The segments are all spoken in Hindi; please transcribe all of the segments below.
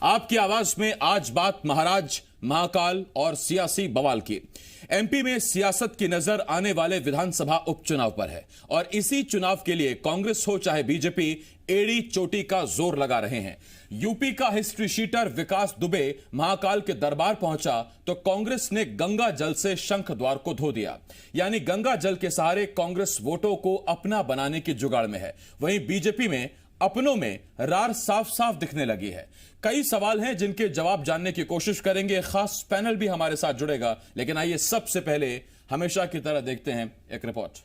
आपकी आवाज में आज बात महाराज, महाकाल और सियासी बवाल की। एमपी में सियासत की नजर आने वाले विधानसभा उपचुनाव पर है और इसी चुनाव के लिए कांग्रेस हो चाहे बीजेपी एड़ी चोटी का जोर लगा रहे हैं। यूपी का हिस्ट्री शीटर विकास दुबे महाकाल के दरबार पहुंचा तो कांग्रेस ने गंगा जल से शंख द्वार को धो दिया, यानी गंगा जल के सहारे कांग्रेस वोटों को अपना बनाने की जुगाड़ में है। वहीं बीजेपी में अपनों में रार साफ साफ दिखने लगी है। कई सवाल हैं जिनके जवाब जानने की कोशिश करेंगे। खास पैनल भी हमारे साथ जुड़ेगा, लेकिन आइए सबसे पहले हमेशा की तरह देखते हैं एक रिपोर्ट।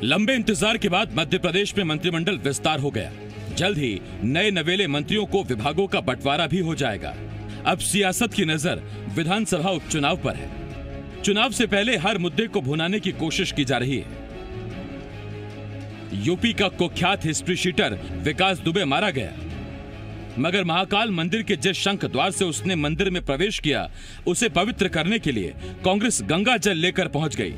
लंबे इंतजार के बाद मध्य प्रदेश में मंत्रिमंडल विस्तार हो गया। जल्द ही नए नवेले मंत्रियों को विभागों का बंटवारा भी हो जाएगा। अब सियासत की नजर विधानसभा उपचुनाव पर है। चुनाव से पहले हर मुद्दे को भुनाने की कोशिश की जा रही है। यूपी का कुख्यात हिस्ट्री शीटर विकास दुबे मारा गया, मगर महाकाल मंदिर के जिस शंख द्वार से उसने मंदिर में प्रवेश किया, उसे पवित्र करने के लिए कांग्रेस गंगा जल लेकर पहुंच गई।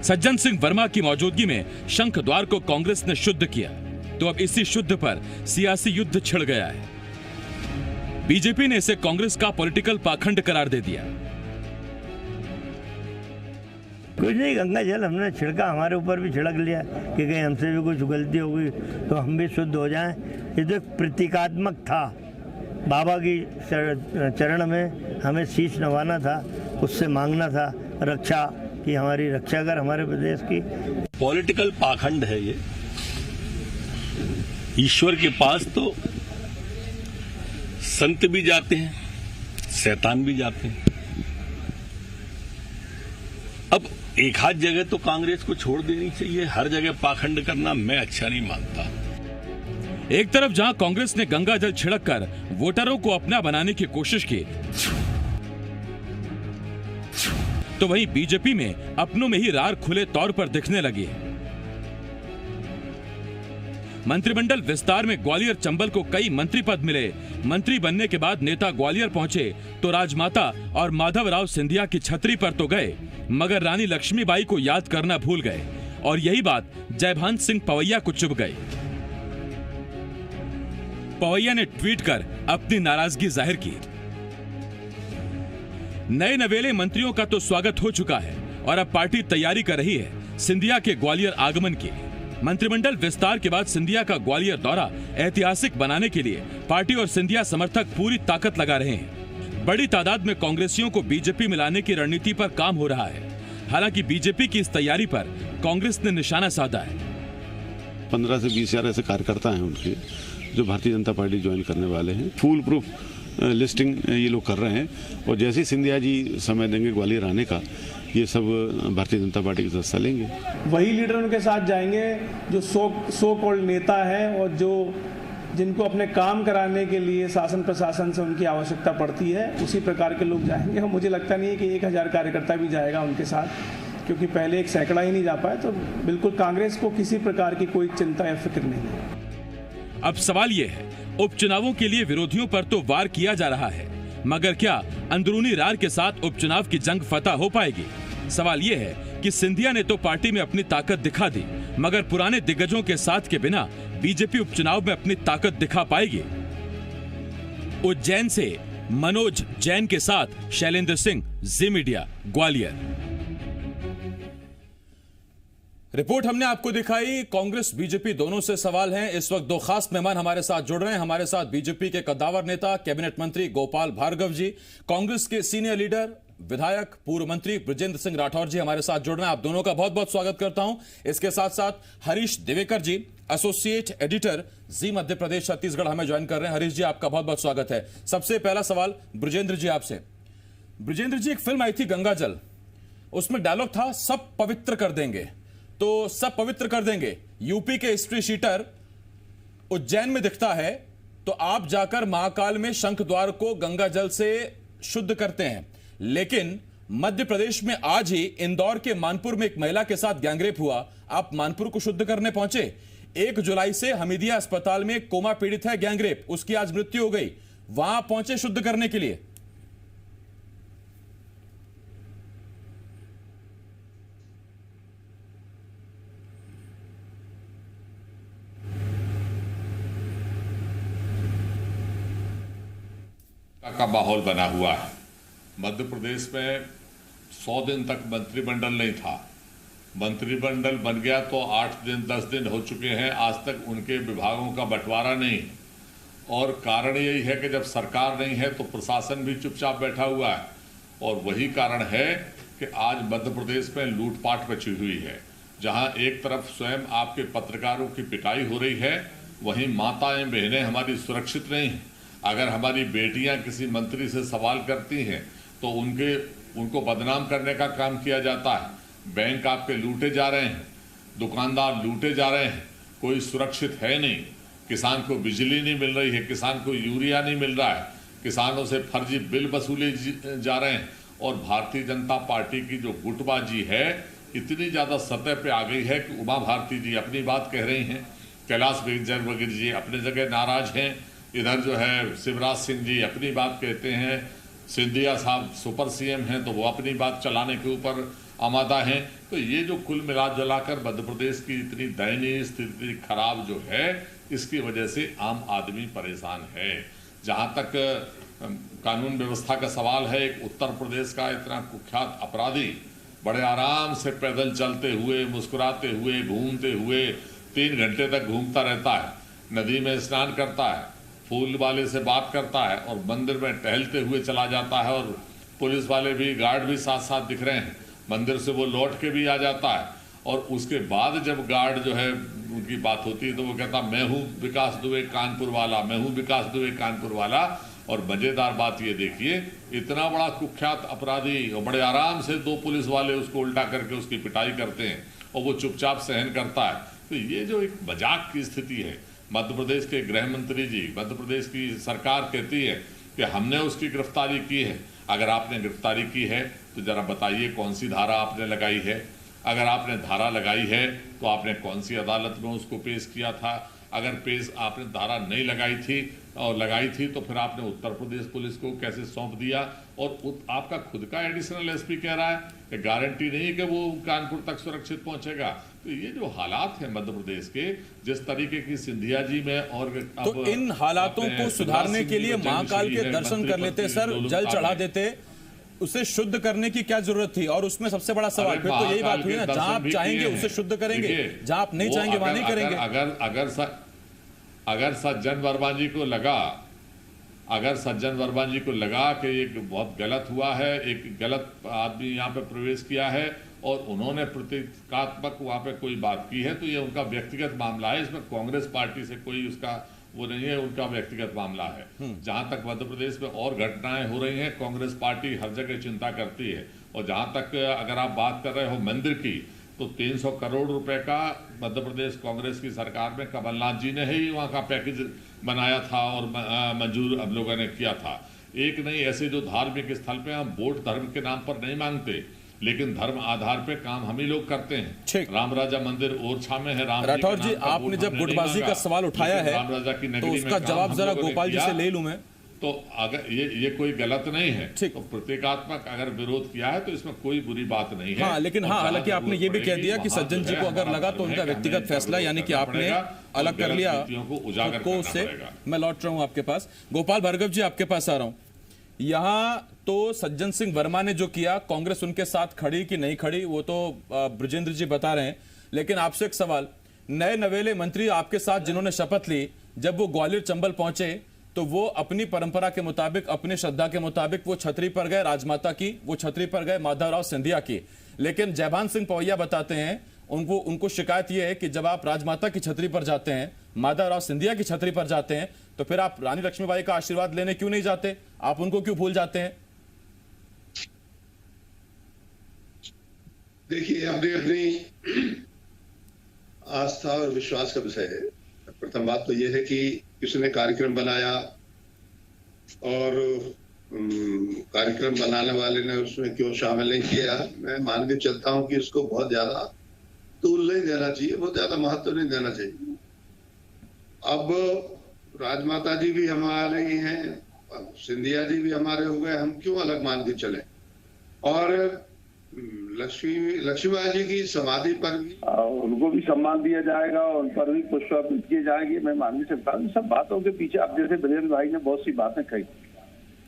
सज्जन सिंह वर्मा की मौजूदगी में शंख द्वार को कांग्रेस ने शुद्ध किया, तो अब इसी शुद्ध पर सियासी युद्ध छिड़ गया है। बीजेपी ने इसे कांग्रेस का पॉलिटिकल पाखंड करार दे दिया। कुछ नहीं, गंगा जल हमने छिड़का, हमारे ऊपर भी छिड़क लिया कि कहीं हमसे भी कुछ गलती हो गई तो हम भी शुद्ध हो जाएं। ये तो एक प्रतीकात्मक था। बाबा की चरण में हमें शीश नवाना था, उससे मांगना था रक्षा कि हमारी रक्षा कर हमारे प्रदेश की। पॉलिटिकल पाखंड है ये। ईश्वर के पास तो संत भी जाते हैं, शैतान भी जाते हैं। अब एक हाथ जगह तो कांग्रेस को छोड़ देनी चाहिए, हर जगह पाखंड करना मैं अच्छा नहीं मानता। एक तरफ जहां कांग्रेस ने गंगा जल छिड़क कर वोटरों को अपना बनाने की कोशिश की, तो वहीं बीजेपी में अपनों में ही रार खुले तौर पर दिखने लगी है। मंत्रिमंडल विस्तार में ग्वालियर चंबल को कई मंत्री पद मिले। मंत्री बनने के बाद नेता ग्वालियर पहुंचे तो राजमाता और माधवराव सिंधिया की छतरी पर तो गए, मगर रानी लक्ष्मीबाई को याद करना भूल गए और यही बात जयभान सिंह पवैया को चुभ गई। पवैया ने ट्वीट कर अपनी नाराजगी जाहिर की। नए नवेले मंत्रियों का तो स्वागत हो चुका है और अब पार्टी तैयारी कर रही है सिंधिया के ग्वालियर आगमन की। मंत्रिमंडल विस्तार के बाद सिंधिया का ग्वालियर दौरा ऐतिहासिक बनाने के लिए पार्टी और सिंधिया समर्थक पूरी ताकत लगा रहे हैं। बड़ी तादाद में कांग्रेसियों को बीजेपी में लाने की रणनीति पर काम हो रहा है। हालांकि बीजेपी की इस तैयारी पर कांग्रेस ने निशाना साधा है। 15 से 20 हजार ऐसे कार्यकर्ता हैं उनके जो भारतीय जनता पार्टी ज्वाइन करने वाले हैं। फुल प्रूफ लिस्टिंग ये लोग कर रहे हैं और जैसे ही सिंधिया जी समय देंगे ग्वालियर आने का, ये सब भारतीय जनता पार्टी की सदस्य लेंगे। वही लीडर उनके साथ जाएंगे जो सो कॉल्ड नेता है और जिनको अपने काम कराने के लिए शासन प्रशासन से उनकी आवश्यकता पड़ती है, उसी प्रकार के लोग जाएंगे। और मुझे लगता नहीं है कि 1000 कार्यकर्ता भी जाएगा उनके साथ, क्योंकि पहले एक सैकड़ा ही नहीं जा पाए। तो बिल्कुल कांग्रेस को किसी प्रकार की कोई चिंता या फिक्र नहीं है। अब सवाल यह है, उपचुनावों के लिए विरोधियों पर तो वार किया जा रहा है, मगर क्या अंदरूनी रार के साथ उपचुनाव की जंग फतह हो पाएगी? सवाल यह है कि सिंधिया ने तो पार्टी में अपनी ताकत दिखा दी, मगर पुराने दिग्गजों के साथ के बिना बीजेपी उपचुनाव में अपनी ताकत दिखा पाएगी? उज्जैन से मनोज जैन के साथ शैलेंद्र सिंह, जी मीडिया, ग्वालियर। रिपोर्ट हमने आपको दिखाई। कांग्रेस बीजेपी दोनों से सवाल हैं। इस वक्त दो खास मेहमान हमारे साथ जुड़ रहे हैं। हमारे साथ बीजेपी के कद्दावर नेता कैबिनेट मंत्री गोपाल भार्गव जी, कांग्रेस के सीनियर लीडर विधायक पूर्व मंत्री बृजेंद्र सिंह राठौर जी हमारे साथ जुड़ रहे हैं। आप दोनों का बहुत बहुत स्वागत करता हूं। इसके साथ साथ हरीश दिवेकर जी, एसोसिएट एडिटर, जी मध्य प्रदेश छत्तीसगढ़, हमें ज्वाइन कर रहे हैं। हरीश जी, आपका बहुत बहुत स्वागत है। सबसे पहला सवाल बृजेंद्र जी आपसे। बृजेंद्र जी, एक फिल्म आई थी गंगा जल, उसमें डायलॉग था सब पवित्र कर देंगे, तो सब पवित्र कर देंगे। यूपी के हिस्ट्री शीटर उज्जैन में दिखता है तो आप जाकर महाकाल में शंख द्वार को गंगा जल से शुद्ध करते हैं, लेकिन मध्य प्रदेश में आज ही इंदौर के मानपुर में एक महिला के साथ गैंगरेप हुआ, आप मानपुर को शुद्ध करने पहुंचे। 1 जुलाई से हमीदिया अस्पताल में कोमा पीड़ित है गैंगरेप, उसकी आज मृत्यु हो गई, वहां पहुंचे शुद्ध करने के लिए। का माहौल बना हुआ है। मध्य प्रदेश में 100 दिन तक मंत्रिमंडल नहीं था, मंत्रिमंडल बन गया तो 8 दिन 10 दिन हो चुके हैं, आज तक उनके विभागों का बंटवारा नहीं। और कारण यही है कि जब सरकार नहीं है तो प्रशासन भी चुपचाप बैठा हुआ है, और वही कारण है कि आज मध्य प्रदेश में लूटपाट मची हुई है। जहां एक तरफ स्वयं आपके पत्रकारों की पिटाई हो रही है, वहीं माताएं बहनें हमारी सुरक्षित नहीं हैं। अगर हमारी बेटियां किसी मंत्री से सवाल करती हैं तो उनको बदनाम करने का काम किया जाता है। बैंक आपके लूटे जा रहे हैं, दुकानदार लूटे जा रहे हैं, कोई सुरक्षित है नहीं। किसान को बिजली नहीं मिल रही है, किसान को यूरिया नहीं मिल रहा है, किसानों से फर्जी बिल वसूले जा रहे हैं। और भारतीय जनता पार्टी की जो गुटबाजी है इतनी ज़्यादा सतह पे आ गई है कि उमा भारती जी अपनी बात कह रही हैं, कैलाश विजयवर्गीय जी अपने जगह नाराज हैं, इधर जो है शिवराज सिंह जी अपनी बात कहते हैं, सिंधिया साहब सुपर सीएम हैं तो वो अपनी बात चलाने के ऊपर आमादा हैं। तो ये जो कुल मिला जुलाकर मध्य प्रदेश की इतनी दयनीय स्थिति खराब जो है, इसकी वजह से आम आदमी परेशान है। जहाँ तक कानून व्यवस्था का सवाल है, एक उत्तर प्रदेश का इतना कुख्यात अपराधी बड़े आराम से पैदल चलते हुए, मुस्कुराते हुए, घूमते हुए 3 घंटे तक घूमता रहता है, नदी में स्नान करता है, फूल वाले से बात करता है और मंदिर में टहलते हुए चला जाता है। और पुलिस वाले भी, गार्ड भी साथ साथ दिख रहे हैं, मंदिर से वो लौट के भी आ जाता है। और उसके बाद जब गार्ड जो है उनकी बात होती है तो वो कहता मैं हूँ विकास दुबे कानपुर वाला, मैं हूँ विकास दुबे कानपुर वाला। और मजेदार बात ये देखिए, इतना बड़ा कुख्यात अपराधी और बड़े आराम से 2 पुलिस वाले उसको उल्टा करके उसकी पिटाई करते हैं और वो चुपचाप सहन करता है। तो ये जो एक मजाक की स्थिति है, मध्य प्रदेश के गृह मंत्री जी, मध्य प्रदेश की सरकार कहती है कि हमने उसकी गिरफ्तारी की है। अगर आपने गिरफ्तारी की है तो जरा बताइए कौन सी धारा आपने लगाई है। अगर आपने धारा लगाई है तो आपने कौन सी अदालत में उसको पेश किया था। अगर आपने धारा नहीं लगाई थी तो फिर आपने उत्तर प्रदेश पुलिस को कैसे सौंप दिया। और आपका खुद का एडिशनल एसपी कह रहा है कि गारंटी नहीं है कि वो कानपुर तक सुरक्षित पहुंचेगा। तो ये जो हालात है मध्य प्रदेश के, जिस तरीके की सिंधिया जी में और तो इन हालातों को सुधारने के लिए महाकाल के दर्शन कर लेते सर, जल चढ़ा देते, उसे शुद्ध करने की क्या जरूरत थी। और उसमें सबसे बड़ा सवाल फिर तो यही बात हुई ना, जहां आप चाहेंगे उसे शुद्ध करेंगे, जहां आप नहीं चाहेंगे वहां नहीं करेंगे। अगर सज्जन वर्मा जी को लगा कि ये बहुत गलत हुआ है, एक गलत आदमी यहाँ पे प्रवेश किया है और उन्होंने प्रतीकात्मक वहाँ पे कोई बात की है, तो ये उनका व्यक्तिगत मामला है। इसमें कांग्रेस पार्टी से कोई उसका वो नहीं है, उनका व्यक्तिगत मामला है। जहाँ तक मध्य प्रदेश में और घटनाएं हो रही हैं, कांग्रेस पार्टी हर जगह चिंता करती है। और जहाँ तक अगर आप बात कर रहे हो मंदिर की, तो 300 करोड़ रुपए का मध्य प्रदेश कांग्रेस की सरकार में कमलनाथ जी ने ही वहाँ का पैकेज बनाया था और मंजूर हम लोगों ने किया था। एक नहीं, ऐसे जो धार्मिक स्थल पे हम वोट धर्म के नाम पर नहीं मांगते, लेकिन धर्म आधार पे काम हम ही लोग करते हैं। राम राजा मंदिर ओरछा में है, राठौर जी आपने जब गुटबाजी का सवाल उठाया है तो उसका जवाब जरा गोपाल जी से ले लूं मैं। तो अगर ये कोई गलत नहीं है, तो प्रतीकात्मक अगर विरोध किया है तो इसमें कोई बुरी बात नहीं है। हाँ, लेकिन हाँ, हालांकि आपने ये भी कह दिया कि सज्जन जी को अगर लगा तो उनका व्यक्तिगत फैसला, यानी कि आपने अलग कर लिया को उससे। मैं लौट रहा हूँ आपके पास, गोपाल भार्गव जी आपके पास आ रहा हूँ। यहाँ तो सज्जन सिंह वर्मा ने जो किया, कांग्रेस उनके साथ खड़ी कि नहीं खड़ी वो तो ब्रजेंद्र जी बता रहे हैं, लेकिन आपसे एक सवाल, नए नवेले मंत्री आपके साथ जिन्होंने शपथ ली, जब वो ग्वालियर चंबल पहुंचे तो वो अपनी परंपरा के मुताबिक, अपनी श्रद्धा के मुताबिक वो छतरी पर गए राजमाता की, वो छतरी पर गए माधवराव सिंधिया की। लेकिन जयभान सिंह पवैया बताते हैं उनको शिकायत ये है कि जब आप राजमाता की छतरी पर जाते हैं, माधवराव सिंधिया की छतरी पर जाते हैं, तो फिर आप रानी लक्ष्मीबाई का आशीर्वाद लेने क्यों नहीं जाते, आप उनको क्यों भूल जाते हैं? देखिए, अपनी अपनी आस्था और विश्वास का विषय है। प्रथम बात तो यह है कि किसने कार्यक्रम बनाया और कार्यक्रम बनाने वाले ने उसमें क्यों शामिल नहीं किया। मैं मान के चलता हूं कि इसको बहुत ज्यादा तूल नहीं देना चाहिए, बहुत ज्यादा महत्व नहीं देना चाहिए। अब राजमाता जी भी हमारे ही हैं, सिंधिया जी भी हमारे हो गए, हम क्यों अलग मान के चले? और लक्ष्मीबाई जी की समाधि पर भी उनको भी सम्मान दिया जाएगा और उन पर भी पुष्प अर्पित किए जाएंगे। मैं मान नहीं सकता इन सब बातों के पीछे आप जैसे बजरंग भाई ने बहुत सी बातें कही,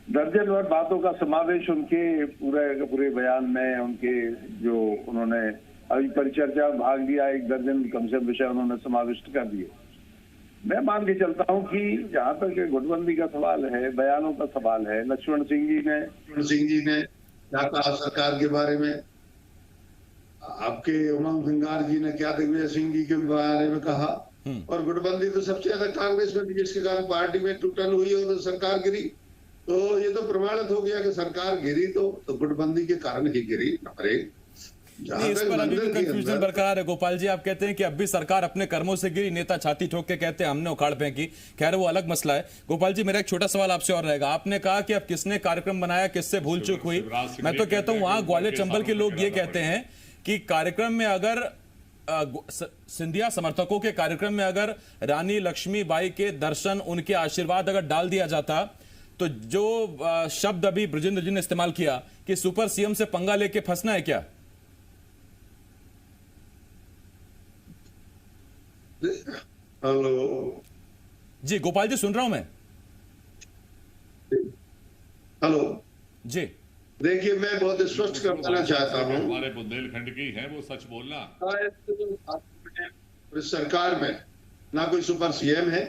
दर्जन भर बातों का समावेश उनके पूरे बयान में, उनके जो उन्होंने अभी परिचर्चा में भाग लिया, 1 दर्जन कम से कम विषय उन्होंने समाविष्ट कर दिए। मैं मान के चलता हूं कि जहां तक गुटबंदी का सवाल है, बयानों का सवाल है, लक्ष्मण सिंह जी ने क्या कहा सरकार के बारे में, आपके उमंग सिंगार जी ने क्या दिग्विजय सिंह जी के बारे में कहा, और गुटबंदी तो सबसे ज्यादा कांग्रेस में थी, जिसके कारण पार्टी में टूटन हुई और तो सरकार गिरी। तो ये तो प्रमाणित हो गया कि सरकार गिरी तो गुटबंदी के कारण ही गिरी। नंबर 1, इस पर अभी भी कंफ्यूजन बरकरार है। गोपाल जी, आप कहते हैं कि अब भी सरकार अपने कर्मों से गिरी, नेता छाती ठोक के कहते हैं हमने उखाड़ फेंकी। खैर वो अलग मसला है। गोपाल जी, मेरा एक छोटा सवाल आपसे और रहेगा। आपने कहा कि अब किसने कार्यक्रम बनाया, किससे भूल चूक हुई। मैं तो कहता हूं वहां ग्वालियर चंबल के लोग ये कहते हैं कि कार्यक्रम में अगर सिंधिया समर्थकों के कार्यक्रम में अगर रानी लक्ष्मीबाई के दर्शन, उनके आशीर्वाद अगर डाल दिया जाता, तो जो शब्द अभी ब्रजेंद्र जी ने इस्तेमाल किया कि सुपर सीएम से पंगा लेके फंसना है क्या? हेलो जी, गोपाल जी सुन रहा हूं मैं। हेलो जी, देखिए, मैं बहुत स्पष्ट करना चाहता हूं, हमारे बुंदेलखंड की है वो सच बोलना। इस सरकार में ना कोई सुपर सीएम है,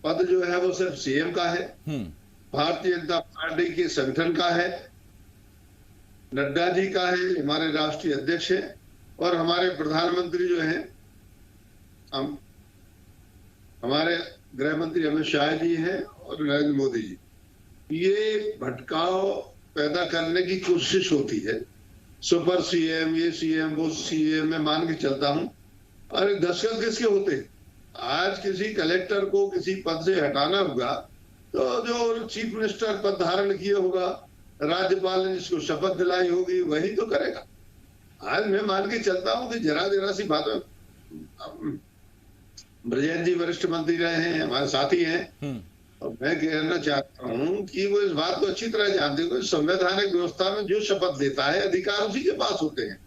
पद जो है वो सिर्फ सीएम का है, भारतीय जनता पार्टी के संगठन का है, नड्डा जी का है, हमारे राष्ट्रीय अध्यक्ष है, और हमारे प्रधानमंत्री जो हैं हमारे गृह मंत्री अमित शाह जी हैं और नरेंद्र मोदी जी। ये भटकाव पैदा करने की कोशिश होती है। सुपर सीएम, ये सीएम, वो सीएम, मैं मान के चलता हूं। अरे दस्तखत किसके होते? आज किसी कलेक्टर को किसी पद से हटाना होगा तो जो चीफ मिनिस्टर पद धारण किए होगा, राज्यपाल ने जिसको शपथ दिलाई होगी, वही तो करेगा। आज मैं मान के चलता हूं कि जरा सी बात में ब्रजेंद्र जी वरिष्ठ मंत्री रहे हैं, हमारे साथी हैं, और मैं कहना चाहता हूं कि वो इस बात को अच्छी तरह जानते हैं कि संवैधानिक व्यवस्था में जो शपथ देता है अधिकार उसी के पास होते हैं।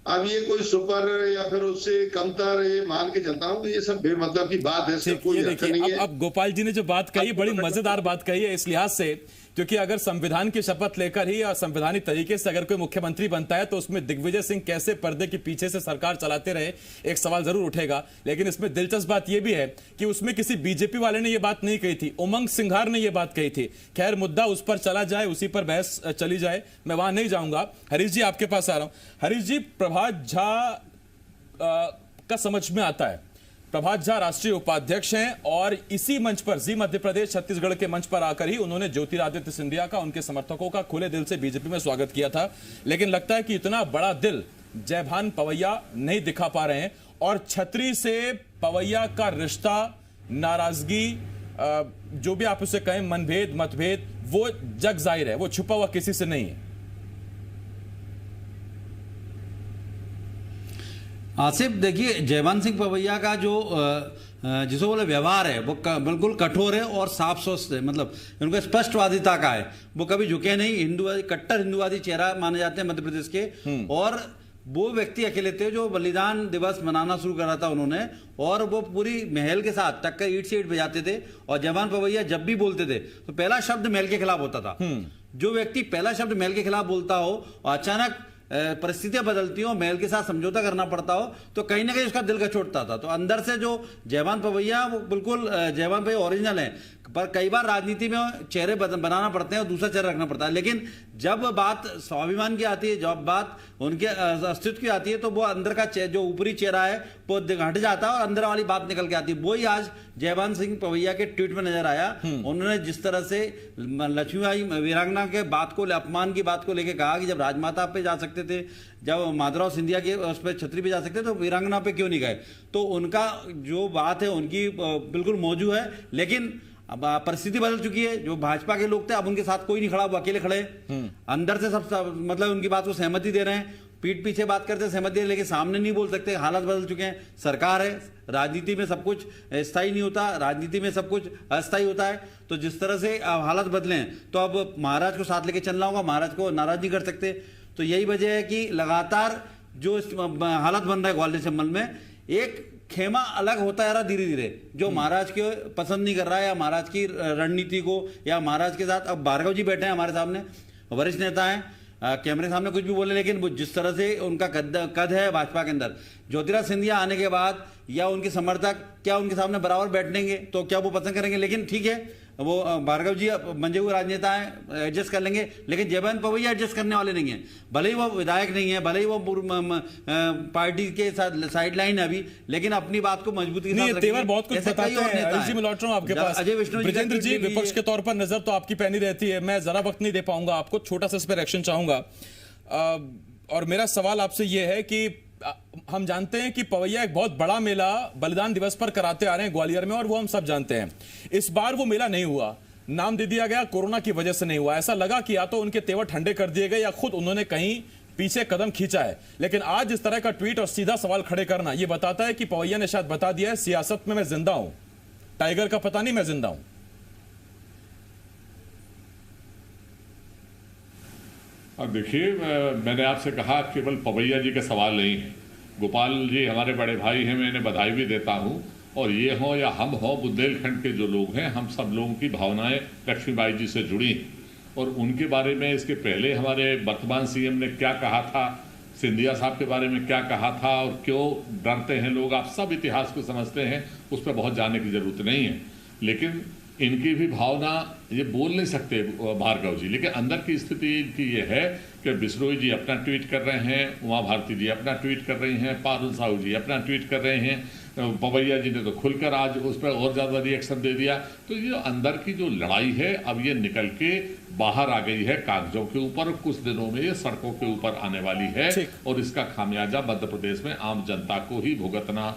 अब ये कोई सुपर या फिर उससे कमतर, ये मान के चलता हूं कि ये सब बेमतलब की बात है, सब कोई अर्थ नहीं है। अब गोपाल जी ने जो बात कही बड़ी मजेदार बात कही है इस लिहाज से, क्योंकि अगर संविधान की शपथ लेकर ही और संवैधानिक तरीके से अगर कोई मुख्यमंत्री बनता है तो उसमें दिग्विजय सिंह कैसे पर्दे के पीछे से सरकार चलाते रहे, एक सवाल जरूर उठेगा। लेकिन इसमें दिलचस्प बात यह भी है कि उसमें किसी बीजेपी वाले ने यह बात नहीं कही थी, उमंग सिंघार ने यह बात कही थी। खैर मुद्दा उस पर चला जाए, उसी पर बहस चली जाए, मैं वहां नहीं जाऊंगा। हरीश जी आपके पास आ रहा हूं। हरीश जी, प्रभात झा का समझ में आता है, प्रभात झा राष्ट्रीय उपाध्यक्ष हैं और इसी मंच पर जी मध्य प्रदेश छत्तीसगढ़ के मंच पर आकर ही उन्होंने ज्योतिरादित्य सिंधिया का, उनके समर्थकों का खुले दिल से बीजेपी में स्वागत किया था। लेकिन लगता है कि इतना बड़ा दिल जयभान पवैया नहीं दिखा पा रहे हैं और छतरी से पवैया का रिश्ता, नाराजगी, जो भी आप उसे कहें, मनभेद, मतभेद, वो जग जाहिर है, वो छुपा हुआ किसी से नहीं है। आसिफ, देखिए जयभान सिंह पवैया का जो जिसको बोले व्यवहार है वो बिल्कुल कठोर है और साफ स्वस्थ है, मतलब उनका स्पष्टवादिता का है। वो कभी झुके नहीं, हिंदूवादी, कट्टर हिंदूवादी चेहरा माने जाते हैं मध्य प्रदेश के। और वो व्यक्ति अकेले थे जो बलिदान दिवस मनाना शुरू करा था उन्होंने, और वो पूरी महल के साथ टक्कर ईट से ईट बजाते थे। और जयभान पवैया जब भी बोलते थे तो पहला शब्द महल के खिलाफ होता था। जो व्यक्ति पहला शब्द महल के खिलाफ बोलता हो और अचानक परिस्थितियां बदलती हो, महल के साथ समझौता करना पड़ता हो, तो कहीं ना कहीं उसका दिल का छोड़ता था। तो अंदर से जो जयभान पवैया, वो बिल्कुल जयभान पवैया ओरिजिनल है, पर कई बार राजनीति में चेहरे बनाना पड़ते हैं और दूसरा चेहरा रखना पड़ता है। लेकिन जब बात स्वाभिमान की आती है, जब बात उनके अस्तित्व की आती है, तो वो अंदर का जो ऊपरी चेहरा है वो हट जाता है और अंदर वाली बात निकल के आती है। वही आज जयभान सिंह पवैया के ट्वीट में नजर आया। उन्होंने जिस तरह से लक्ष्मीबाई वीरांगना के बात को, अपमान की बात को लेकर कहा कि जब राजमाता पे जा सकते थे, जब माधवराव सिंधिया के उस पर छतरी पे जा सकते तो वीरांगना पे क्यों नहीं गए। तो उनका जो बात है उनकी बिल्कुल मौजूद है। लेकिन अब परिस्थिति बदल चुकी है। जो भाजपा के लोग थे अब उनके साथ कोई नहीं खड़ा, वो अकेले खड़े अंदर से सब मतलब उनकी बात को सहमति दे रहे हैं। पीठ पीछे बात करते सहमति है, लेकिन सामने नहीं बोल सकते। हालात बदल चुके हैं, सरकार है, राजनीति में सब कुछ स्थायी नहीं होता, राजनीति में सब कुछ अस्थायी होता है। तो जिस तरह से हालात बदले हैं, तो अब महाराज को साथ लेके चलना होगा, महाराज को नाराज नहीं कर सकते। तो यही वजह है कि लगातार जो हालत बन रहा है ग्वालियर संबंध में, एक खेमा अलग होता है धीरे धीरे, जो महाराज के पसंद नहीं कर रहा है, या महाराज की रणनीति को, या महाराज के साथ। अब भार्गव जी बैठे हैं हमारे सामने, वरिष्ठ नेता हैं, कैमरे सामने कुछ भी बोले, लेकिन वो जिस तरह से उनका कद है भाजपा के अंदर, ज्योतिराज सिंधिया आने के बाद या उनके समर्थक क्या उनके सामने बराबर बैठेंगे, तो क्या वो पसंद करेंगे? लेकिन ठीक है, वो भार्गव जी मंजे हुए राजनेता हैं, एडजस्ट कर लेंगे, लेकिन जयवंत पवैया एडजस्ट करने वाले नहीं हैं। भले ही वो विधायक नहीं है, भले ही वो पार्टी के साथ साइड लाइन है अभी, लेकिन अपनी बात को मजबूती के साथ तेवर बहुत कुछ बताते हैं। अजय जी, मैं लौट रहा हूं आपके पास। अजय विष्णु ब्रजेंद्र जी, विपक्ष के तौर पर नजर तो आपकी पैनी रहती है, मैं जरा वक्त नहीं दे पाऊंगा आपको, छोटा सा इस पर रिएक्शन चाहूंगा। और मेरा सवाल आपसे यह है कि हम जानते हैं कि पवैया एक बहुत बड़ा मेला बलिदान दिवस पर कराते आ रहे हैं ग्वालियर में, और वो हम सब जानते हैं। इस बार वो मेला नहीं हुआ, नाम दे दिया गया, कोरोना की वजह से नहीं हुआ। ऐसा लगा कि या तो उनके तेवर ठंडे कर दिए गए या खुद उन्होंने कहीं पीछे कदम खींचा है। लेकिन आज इस तरह का ट्वीट और सीधा सवाल खड़े करना, यह बताता है कि पवैया ने शायद बता दिया है, सियासत में मैं जिंदा हूं, टाइगर का पता नहीं, मैं जिंदा हूं। अब देखिए, मैंने आपसे कहा केवल पवैया जी का सवाल नहीं है, गोपाल जी हमारे बड़े भाई हैं, मैं इन्हें बधाई भी देता हूं। और ये हो या हम हो, बुंदेलखंड के जो लोग हैं, हम सब लोगों की भावनाएं लक्ष्मीबाई जी से जुड़ी हैं। और उनके बारे में इसके पहले हमारे वर्तमान सीएम ने क्या कहा था, सिंधिया साहब के बारे में क्या कहा था, और क्यों डरते हैं लोग, आप सब इतिहास को समझते हैं, उस पर बहुत जाने की जरूरत नहीं है। लेकिन इनकी भी भावना ये बोल नहीं सकते भार्गव जी, लेकिन अंदर की स्थिति इनकी ये है कि बिश्नोई जी अपना ट्वीट कर रहे हैं, उमा भारती जी अपना ट्वीट कर रही हैं, पारुल साहू जी अपना ट्वीट कर रहे हैं, पवैया जी ने तो खुलकर आज उस पर और ज़्यादा रिएक्शन दे दिया। तो ये अंदर की जो लड़ाई है, अब ये निकल के बाहर आ गई है कागजों के ऊपर, कुछ दिनों में ये सड़कों के ऊपर आने वाली है, और इसका खामियाजा मध्य प्रदेश में आम जनता को ही भुगतना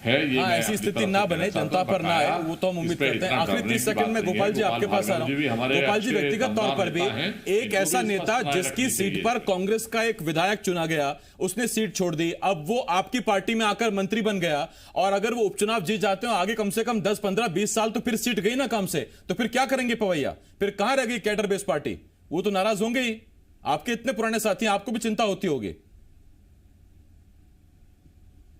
है। ये ऐसी स्थिति ना बने, जनता पर ना आए, वो तो हम उम्मीद करते हैं। आखिरी 30 सेकंड में गोपाल जी आपके पास आ रहा हूं। गोपाल जी, व्यक्तिगत तौर पर भी एक ऐसा नेता जिसकी सीट पर कांग्रेस का एक विधायक चुना गया, उसने सीट छोड़ दी, अब वो आपकी पार्टी में आकर मंत्री बन गया, और अगर वो उपचुनाव जीत जाते हो आगे कम से कम 10, 15, 20 साल, तो फिर सीट गई ना काम से, तो फिर क्या करेंगे पवैया? फिर कहां रह गई कैडर बेस पार्टी? वो तो नाराज होंगे ही, आपके इतने पुराने साथी, आपको भी चिंता होती होगी।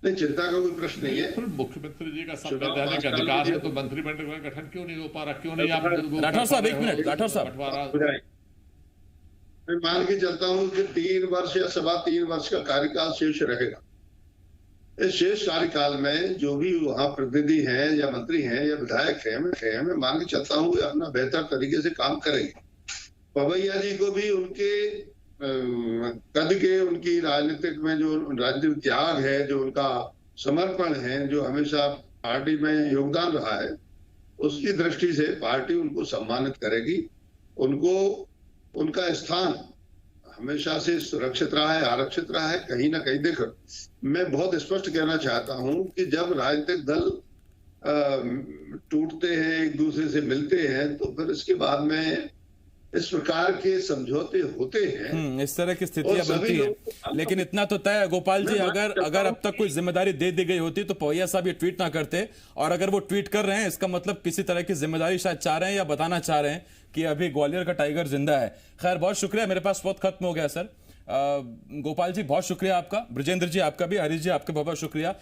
नहीं, चिंता का कोई प्रश्न नहीं है। मुख्यमंत्री जी का संवैधानिक अधिकार है, तो मंत्रिमंडल का गठन क्यों नहीं हो पा रहा? क्यों नहीं आप राठौर साहब, एक मिनट, राठौर साहब, मैं मान के चलता हूं कि 3 वर्ष या 3.25 वर्ष का कार्यकाल शेष रहेगा। इस शेष कार्यकाल में जो भी वहां प्रतिनिधि हैं या मंत्री हैं या विधायक हैं, मैं मान के चलता हूं कि अपना बेहतर तरीके से काम करेंगे। पवैया जी को भी उनके कद के, उनकी राजनीतिक में जो राजनीतिक त्याग है, जो उनका समर्पण है, जो हमेशा पार्टी में योगदान रहा है, उसकी दृष्टि से पार्टी उनको सम्मानित करेगी। उनको उनका स्थान हमेशा से सुरक्षित रहा है, आरक्षित रहा है। कहीं ना कहीं देखो, मैं बहुत स्पष्ट कहना चाहता हूं कि जब राजनीतिक दल टूटते हैं, एक दूसरे से मिलते हैं, तो फिर इसके बाद में इस प्रकार के समझौते होते हैं, इस तरह की स्थितियां बनती हैं। लेकिन इतना तो तय है गोपाल जी, अगर अब तक कोई जिम्मेदारी दे दी गई होती तो पवैया साहब ये ट्वीट ना करते, और अगर वो ट्वीट कर रहे हैं, इसका मतलब किसी तरह की जिम्मेदारी शायद चाह रहे हैं या बताना चाह रहे हैं कि अभी ग्वालियर का टाइगर जिंदा है। खैर, बहुत शुक्रिया, मेरे पास वक्त खत्म हो गया सर। गोपाल जी बहुत शुक्रिया आपका, ब्रजेंद्र जी आपका भी, हरीश जी आपका बहुत बहुत शुक्रिया।